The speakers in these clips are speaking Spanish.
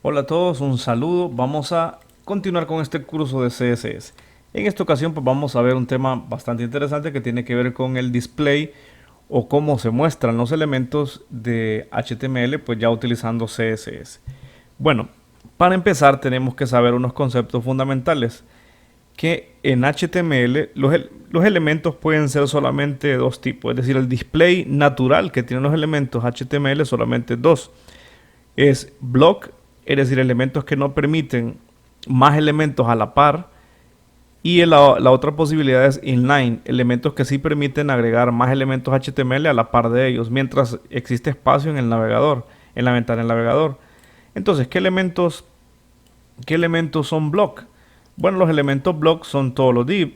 Hola a todos, un saludo. Vamos a continuar con este curso de CSS. En esta ocasión pues vamos a ver un tema bastante interesante que tiene que ver con el display o cómo se muestran los elementos de HTML pues ya utilizando CSS. Bueno, para empezar tenemos que saber unos conceptos fundamentales que en HTML los elementos pueden ser solamente de dos tipos, es decir, el display natural que tienen los elementos HTML solamente dos. Es block, es decir, elementos que no permiten más elementos a la par. Y la otra posibilidad es inline, elementos que sí permiten agregar más elementos HTML a la par de ellos, mientras existe espacio en el navegador, en la ventana del navegador. Entonces, ¿qué elementos son block? Bueno, los elementos block son todos los div,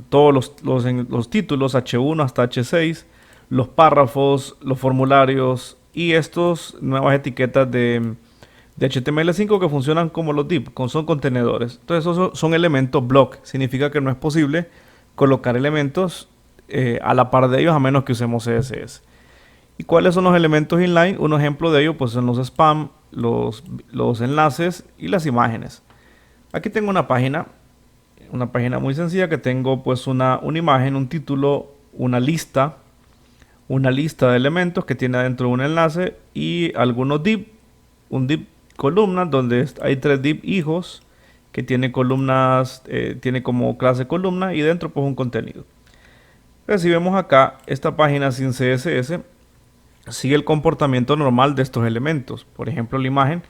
todos los títulos H1 hasta H6, los párrafos, los formularios y estos nuevas etiquetas de HTML5 que funcionan como los div, son contenedores. Entonces esos son elementos block. Significa que no es posible colocar elementos a la par de ellos a menos que usemos CSS. ¿Y cuáles son los elementos inline? Un ejemplo de ello pues son los spam, los enlaces y las imágenes. Aquí tengo una página muy sencilla que tengo pues una imagen, un título, una lista de elementos que tiene adentro un enlace y algunos div, un div columna donde hay tres div hijos que tiene columnas, tiene como clase columna y dentro pues un contenido. Entonces, si vemos acá, esta página sin CSS sigue el comportamiento normal de estos elementos. Por ejemplo, la imagen,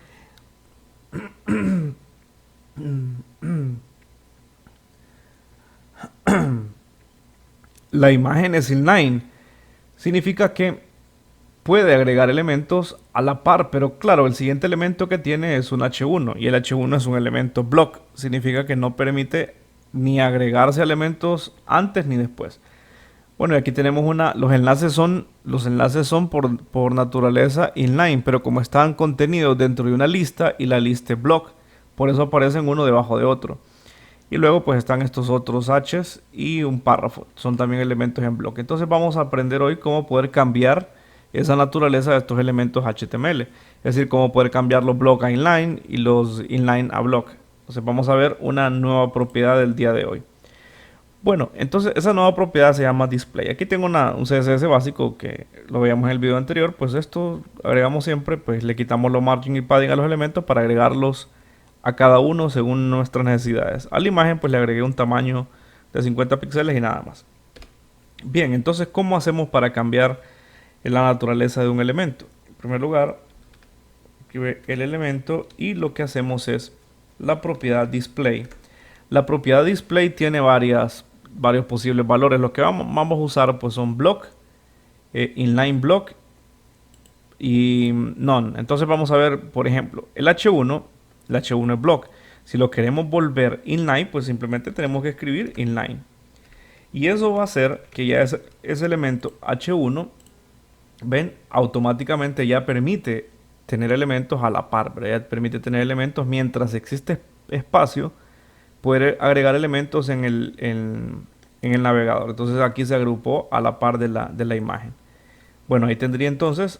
la imagen es inline. Significa que puede agregar elementos a la par, pero claro, el siguiente elemento que tiene es un H1 y el H1 es un elemento block, significa que no permite ni agregarse elementos antes ni después. Bueno, y aquí tenemos los enlaces son por naturaleza inline, pero como están contenidos dentro de una lista y la lista es block, por eso aparecen uno debajo de otro. Y luego pues están estos otros H's y un párrafo. Son también elementos en bloque. Entonces vamos a aprender hoy cómo poder cambiar esa naturaleza de estos elementos HTML. Es decir, cómo poder cambiar los block a inline y los inline a block. Entonces vamos a ver una nueva propiedad del día de hoy. Bueno, entonces esa nueva propiedad se llama display. Aquí tengo un CSS básico que lo veíamos en el video anterior. Pues esto agregamos siempre, pues le quitamos los margin y padding a los elementos para agregarlos a cada uno según nuestras necesidades. A la imagen pues le agregué un tamaño de 50 píxeles y nada más. Bien, entonces ¿cómo hacemos para cambiar la naturaleza de un elemento? En primer lugar, escribe el elemento y lo que hacemos es la propiedad display. La propiedad display tiene varios posibles valores. Lo que vamos a usar pues son block, inline block y none. Entonces vamos a ver, por ejemplo, el H1 es block. Si lo queremos volver inline, pues simplemente tenemos que escribir inline. Y eso va a hacer que ya ese elemento H1, ven, automáticamente ya permite tener elementos a la par, ¿verdad? Ya permite tener elementos mientras existe espacio, poder agregar elementos en el navegador. Entonces aquí se agrupó a la par de la imagen. Bueno, ahí tendría entonces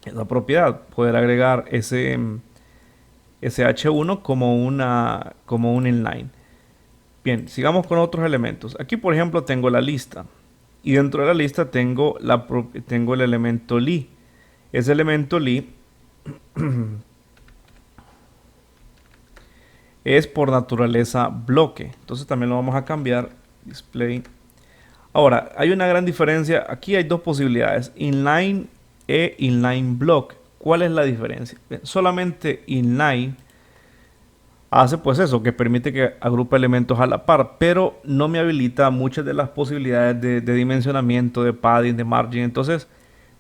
la propiedad, poder agregar ese H1 como un inline. Bien, sigamos con otros elementos. Aquí, por ejemplo, tengo la lista. Y dentro de la lista tengo el elemento li. Ese elemento li es por naturaleza bloque. Entonces también lo vamos a cambiar. Display. Ahora, hay una gran diferencia. Aquí hay dos posibilidades. Inline e inline block. ¿Cuál es la diferencia? Bien, solamente inline hace pues eso, que permite que agrupe elementos a la par, pero no me habilita muchas de las posibilidades de dimensionamiento, de padding, de margin. Entonces,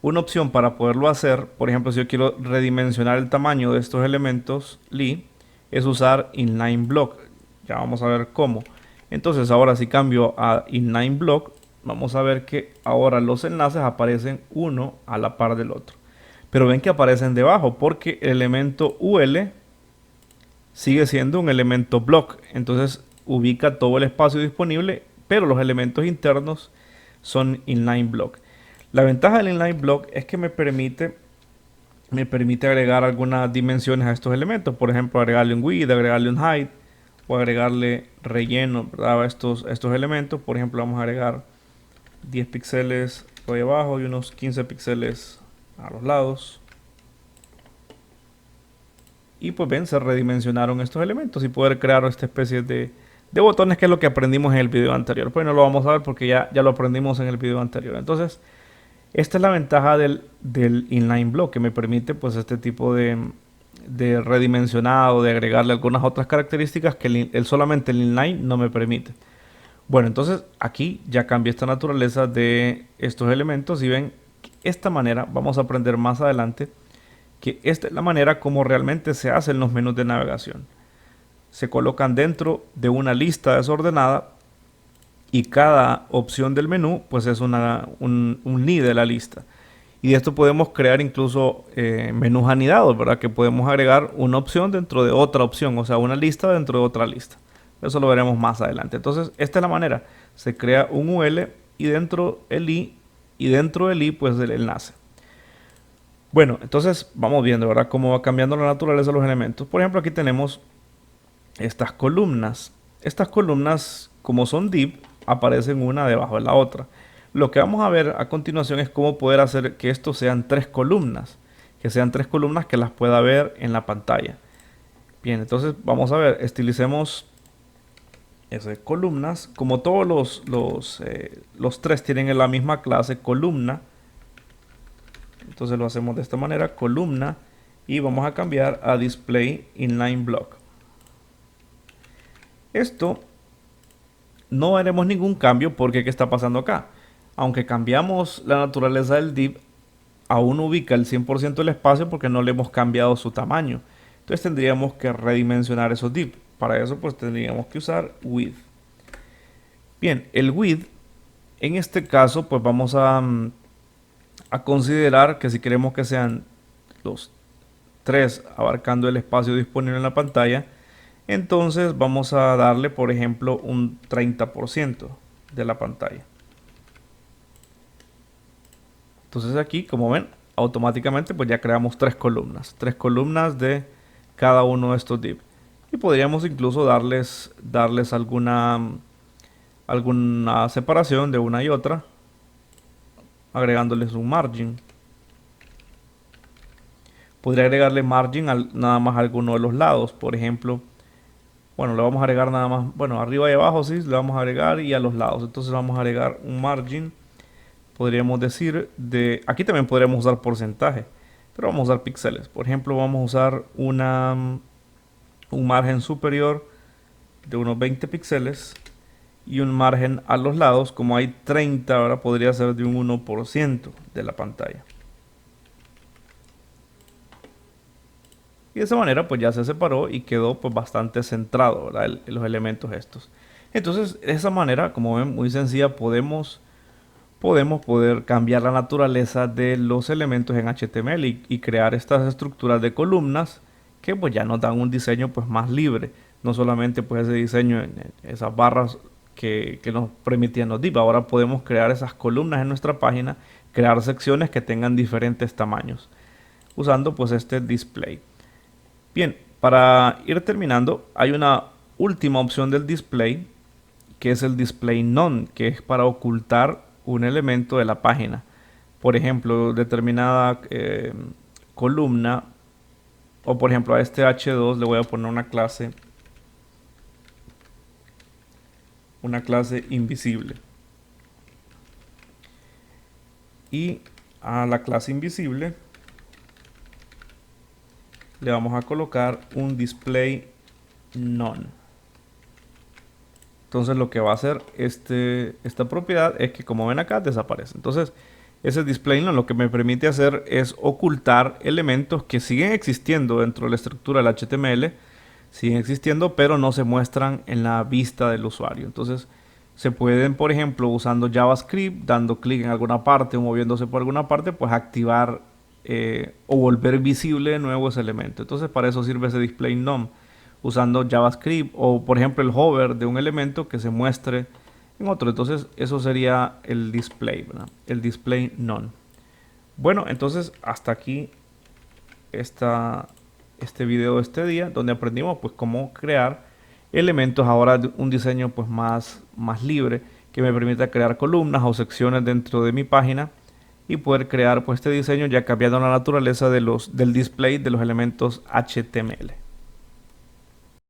una opción para poderlo hacer, por ejemplo, si yo quiero redimensionar el tamaño de estos elementos li, es usar inline block. Ya vamos a ver cómo. Entonces, ahora si cambio a inline block, vamos a ver que ahora los enlaces aparecen uno a la par del otro. Pero ven que aparecen debajo porque el elemento ul sigue siendo un elemento block. Entonces ubica todo el espacio disponible, pero los elementos internos son inline block. La ventaja del inline block es que me permite me permite agregar algunas dimensiones a estos elementos. Por ejemplo, agregarle un width, agregarle un height o agregarle relleno, ¿verdad? a estos elementos. Por ejemplo, vamos a agregar 10 píxeles por ahí abajo y unos 15 píxeles a los lados. Y pues ven, se redimensionaron estos elementos y poder crear esta especie de botones, que es lo que aprendimos en el video anterior. Pues no lo vamos a ver porque ya lo aprendimos en el video anterior. Entonces, esta es la ventaja del inline block, que me permite pues este tipo de redimensionado, de agregarle algunas otras características que solamente el inline no me permite. Bueno, entonces aquí ya cambié esta naturaleza de estos elementos y ven, esta manera vamos a aprender más adelante que esta es la manera como realmente se hacen los menús de navegación. Se colocan dentro de una lista desordenada y cada opción del menú pues es un ni de la lista. Y de esto podemos crear incluso menús anidados, ¿verdad? Que podemos agregar una opción dentro de otra opción, o sea, una lista dentro de otra lista. Eso lo veremos más adelante. Entonces, esta es la manera. Se crea un UL y dentro el I, y dentro del I pues el enlace. Bueno, entonces vamos viendo, ¿verdad? Cómo va cambiando la naturaleza de los elementos. Por ejemplo, aquí tenemos estas columnas. Estas columnas, como son div, aparecen una debajo de la otra. Lo que vamos a ver a continuación es cómo poder hacer que estos sean tres columnas. Que sean tres columnas que las pueda ver en la pantalla. Bien, entonces vamos a ver, estilicemos esas columnas. Como todos los tres tienen la misma clase columna, entonces lo hacemos de esta manera, columna, y vamos a cambiar a display inline block. Esto no haremos ningún cambio porque ¿qué está pasando acá? Aunque cambiamos la naturaleza del div, aún ubica el 100% del espacio porque no le hemos cambiado su tamaño. Entonces tendríamos que redimensionar esos div. Para eso pues tendríamos que usar width. Bien, el width en este caso pues vamos a considerar que si queremos que sean los tres abarcando el espacio disponible en la pantalla, entonces vamos a darle por ejemplo un 30% de la pantalla. Entonces aquí, como ven, automáticamente pues ya creamos tres columnas de cada uno de estos div. Y podríamos incluso darles alguna separación de una y otra, agregándoles un margin. Podría agregarle margin nada más a alguno de los lados, por ejemplo. Bueno, le vamos a agregar nada más, bueno, arriba y abajo sí, le vamos a agregar, y a los lados. Entonces vamos a agregar un margin, podríamos decir, aquí también podríamos usar porcentaje, pero vamos a usar píxeles. Por ejemplo, vamos a usar un margen superior de unos 20 píxeles y un margen a los lados, como hay 30, ahora podría ser de un 1% de la pantalla. Y de esa manera pues ya se separó y quedó pues bastante centrado, ¿verdad? Los elementos estos. Entonces de esa manera, como ven, muy sencilla, podemos poder cambiar la naturaleza de los elementos en HTML y crear estas estructuras de columnas que pues ya nos dan un diseño pues más libre. No solamente pues ese diseño en esas barras que nos permitían los div. Ahora podemos crear esas columnas en nuestra página, crear secciones que tengan diferentes tamaños usando pues este display. Bien, para ir terminando, hay una última opción del display, que es el display none, que es para ocultar un elemento de la página. Por ejemplo, determinada columna, o por ejemplo a este h2 le voy a poner una clase invisible. Y a la clase invisible le vamos a colocar un display none. Entonces lo que va a hacer esta propiedad es que, como ven acá, desaparece. Entonces ese display none lo que me permite hacer es ocultar elementos que siguen existiendo dentro de la estructura del HTML, siguen existiendo pero no se muestran en la vista del usuario. Entonces se pueden, por ejemplo, usando JavaScript, dando clic en alguna parte o moviéndose por alguna parte, pues activar o volver visible de nuevo ese elemento. Entonces para eso sirve ese display none, usando JavaScript o por ejemplo el hover de un elemento que se muestre en otro. Entonces eso sería el display, ¿verdad? El display none. Bueno, entonces hasta aquí este video de este día, donde aprendimos pues cómo crear elementos ahora de un diseño pues más libre, que me permita crear columnas o secciones dentro de mi página y poder crear pues este diseño ya cambiando la naturaleza del display de los elementos HTML.